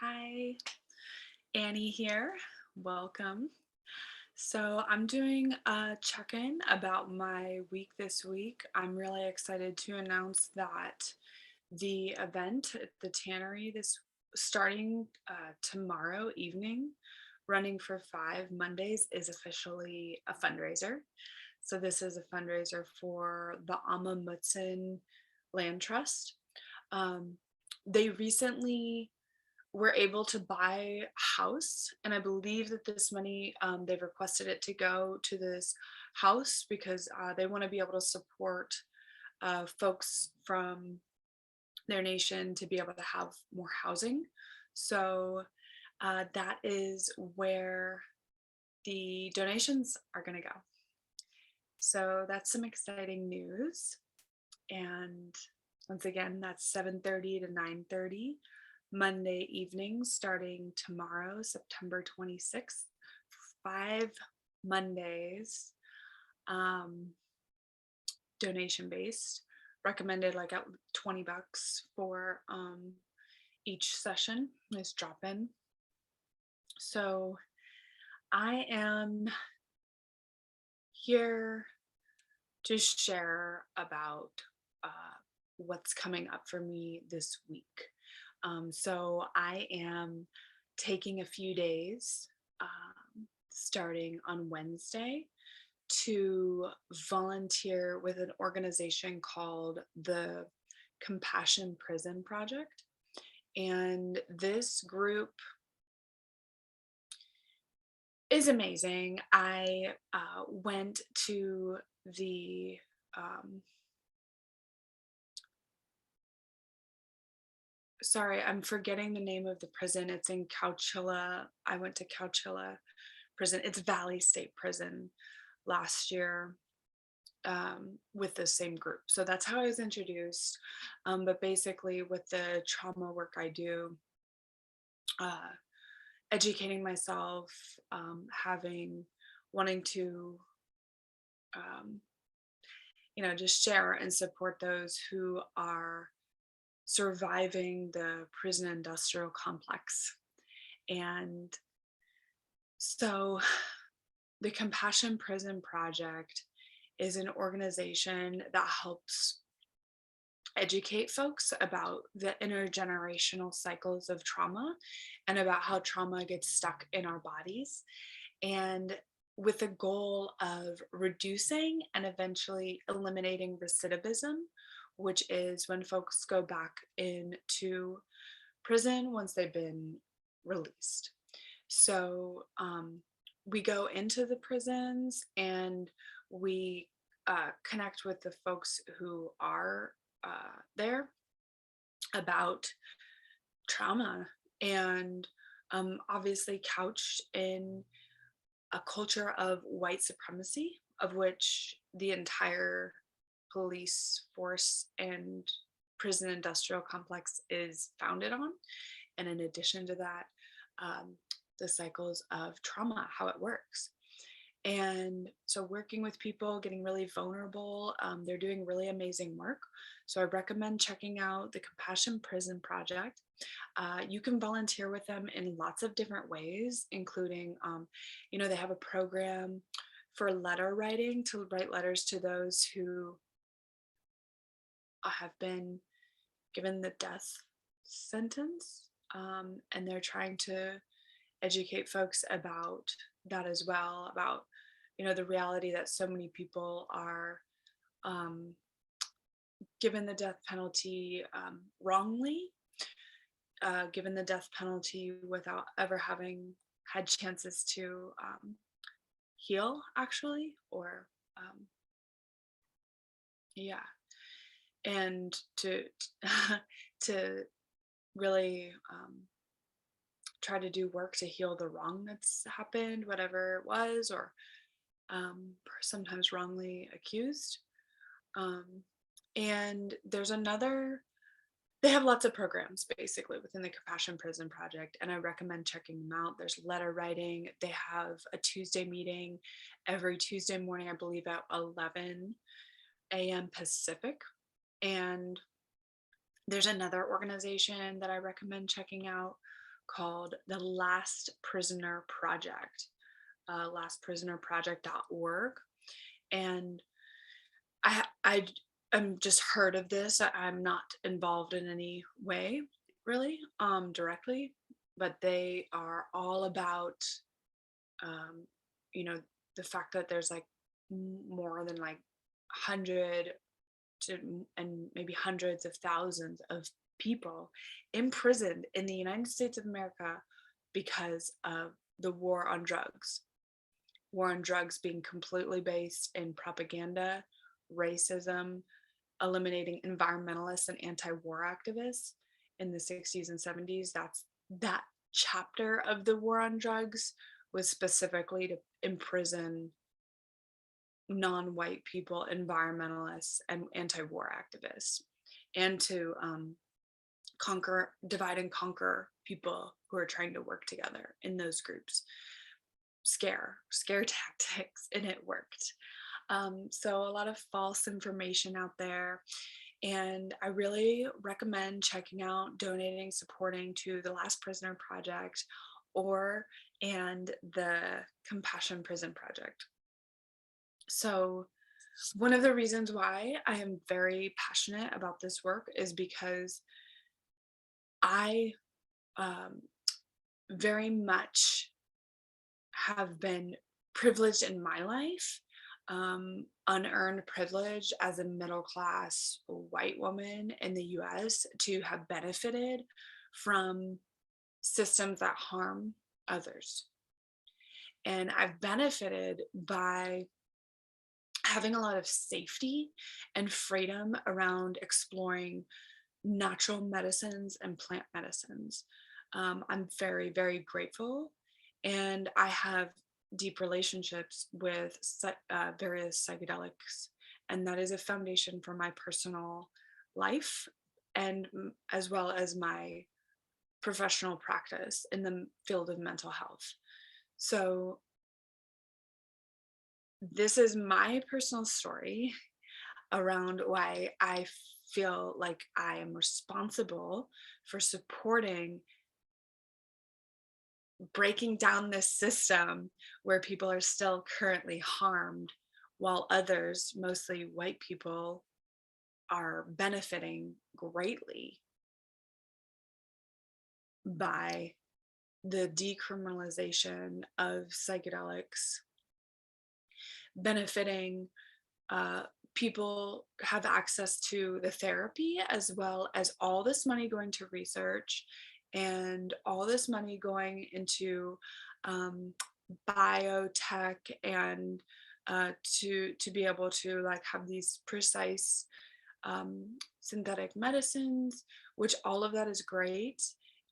Hi, Annie here. Welcome. So, I'm doing a check in about my week this week. I'm really excited to announce that the event at the tannery this starting tomorrow evening, running for 5 Mondays, is officially a fundraiser. So, this is a fundraiser for the Amma Mutsun Land Trust. Um, they recently were able to buy a house, and I believe that this money, they've requested it to go to this house because they want to be able to support folks from their nation to be able to have more housing. So that is where the donations are going to go. So that's some exciting news. And once again, that's 7:30 to 9:30 Monday evening, starting tomorrow, September 26th. 5 Mondays, um, donation based. Recommended like at $20 for each session. Nice drop in. So I am here to share about what's coming up for me this week. So I am taking a few days starting on Wednesday to volunteer with an organization called the Compassion Prison Project. And this group is amazing. I went to the sorry, I'm forgetting the name of the prison. It's in Couchilla. I went to Couchilla prison. It's Valley State Prison last year with the same group. So that's how I was introduced. But basically, with the trauma work I do, uh, educating myself, wanting to, um, just share and support those who are surviving the prison industrial complex. And so the Compassion Prison Project is an organization that helps educate folks about the intergenerational cycles of trauma and about how trauma gets stuck in our bodies. And with the goal of reducing and eventually eliminating recidivism, which is when folks go back into prison once they've been released. So we go into the prisons and we connect with the folks who are there about trauma and obviously couched in a culture of white supremacy, of which the entire police force and prison industrial complex is founded on. And in addition to that, the cycles of trauma, how it works. And so working with people, getting really vulnerable, they're doing really amazing work. So I recommend checking out the Compassion Prison Project. You can volunteer with them in lots of different ways, including, they have a program for letter writing, to write letters to those who have been given the death sentence. And they're trying to educate folks about that as well, about the reality that so many people are given the death penalty wrongly, given the death penalty without ever having had chances to heal, actually, or yeah, and to to really try to do work to heal the wrong that's happened, whatever it was, or sometimes wrongly accused. And they have lots of programs basically within the Compassion Prison Project, and I recommend checking them out. There's letter writing. They have a Tuesday meeting every Tuesday morning, I believe at 11 a.m. Pacific. And there's another organization that I recommend checking out called the Last Prisoner Project, lastprisonerproject.org. And I am just heard of this. I'm not involved in any way really directly, but they are all about um, you know, the fact that there's like more than like 100 to and maybe hundreds of thousands of people imprisoned in the United States of America because of the war on drugs. War on drugs being completely based in propaganda, racism, eliminating environmentalists and anti-war activists in the 60s and 70s. That chapter of the war on drugs was specifically to imprison non-white people, environmentalists, and anti-war activists, and to divide and conquer people who are trying to work together in those groups. Scare tactics, and it worked. So a lot of false information out there. And I really recommend checking out, donating, supporting to the Last Prisoner Project and the Compassion Prison Project. So one of the reasons why I am very passionate about this work is because I very much have been privileged in my life, unearned privilege as a middle class white woman in the US to have benefited from systems that harm others. And I've benefited by having a lot of safety and freedom around exploring natural medicines and plant medicines. I'm very, very grateful. And I have deep relationships with various psychedelics. And that is a foundation for my personal life and as well as my professional practice in the field of mental health. So this is my personal story around why I feel like I am responsible for supporting breaking down this system where people are still currently harmed while others, mostly white people, are benefiting greatly by the decriminalization of psychedelics, benefiting people have access to the therapy as well as all this money going to research and all this money going into biotech and to be able to like have these precise synthetic medicines, which all of that is great.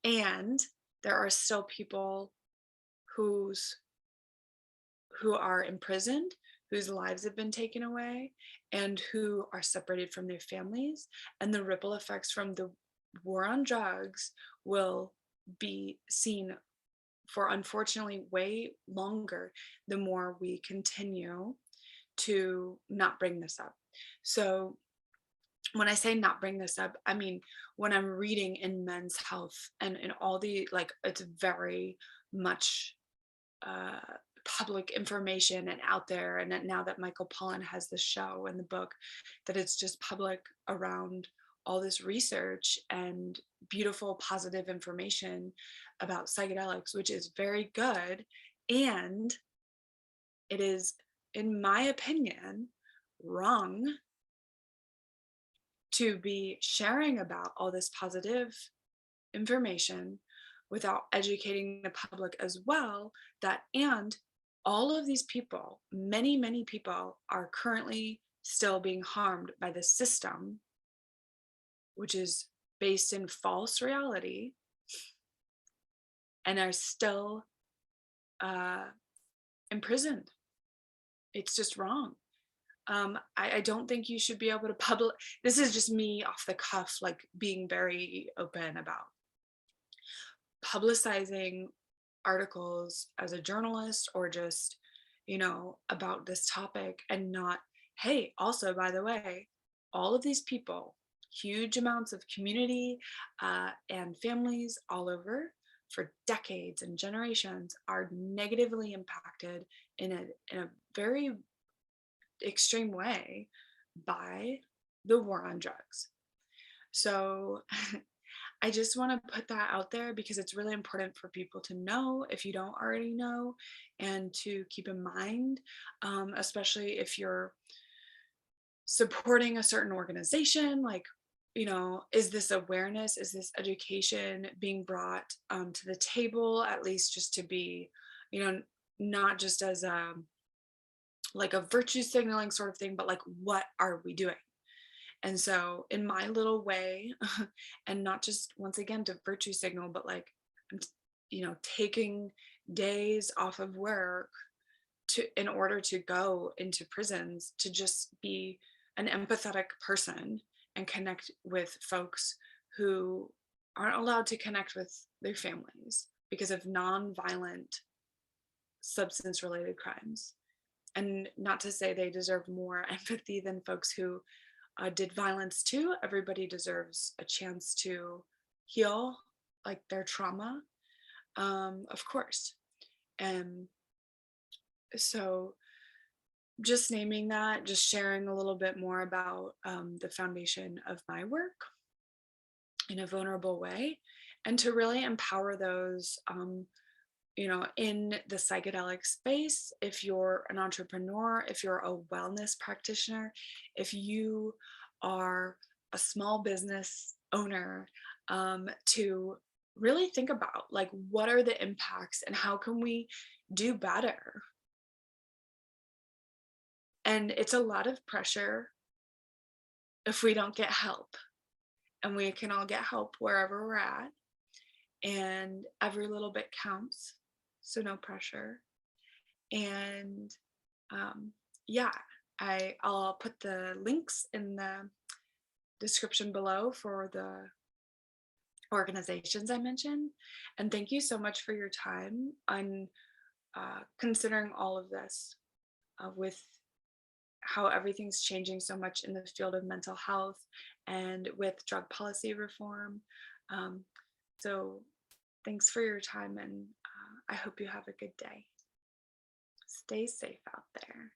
And there are still people who's who are imprisoned, whose lives have been taken away, and who are separated from their families. And the ripple effects from the war on drugs will be seen for unfortunately way longer the more we continue to not bring this up. So when I say not bring this up, I mean when I'm reading in Men's Health and in all the like, it's very much uh, public information and out there. And now that Michael Pollan has the show and the book, that it's just public around all this research and beautiful, positive information about psychedelics, which is very good. And it is, in my opinion, wrong to be sharing about all this positive information without educating the public as well, that and all of these people, many people are currently still being harmed by the system, which is based in false reality, and are still imprisoned. It's just wrong. I don't think you should be able to publish. This is just me off the cuff, like being very open about publicizing articles as a journalist or just, about this topic and not, hey, also, by the way, all of these people, huge amounts of community and families all over for decades and generations are negatively impacted in a very extreme way by the war on drugs. So I just want to put that out there because it's really important for people to know if you don't already know, and to keep in mind, especially if you're supporting a certain organization. Like, is this awareness, is this education being brought to the table, at least just to be, not just as a like a virtue signaling sort of thing, but like, what are we doing? And so, in my little way, and not just once again to virtue signal, but like, I'm taking days off of work to in order to go into prisons to just be an empathetic person and connect with folks who aren't allowed to connect with their families because of non-violent substance related crimes. And not to say they deserve more empathy than folks who did violence too. Everybody deserves a chance to heal like their trauma, of course. And so just naming that, just sharing a little bit more about the foundation of my work in a vulnerable way, and to really empower those, in the psychedelic space. If you're an entrepreneur, if you're a wellness practitioner, if you are a small business owner, to really think about like, what are the impacts and how can we do better? And it's a lot of pressure if we don't get help, and we can all get help wherever we're at, and every little bit counts. So no pressure. And um, yeah, I'll put the links in the description below for the organizations I mentioned. And thank you so much for your time on considering all of this, with how everything's changing so much in the field of mental health and with drug policy reform. Um, so thanks for your time, and I hope you have a good day. Stay safe out there.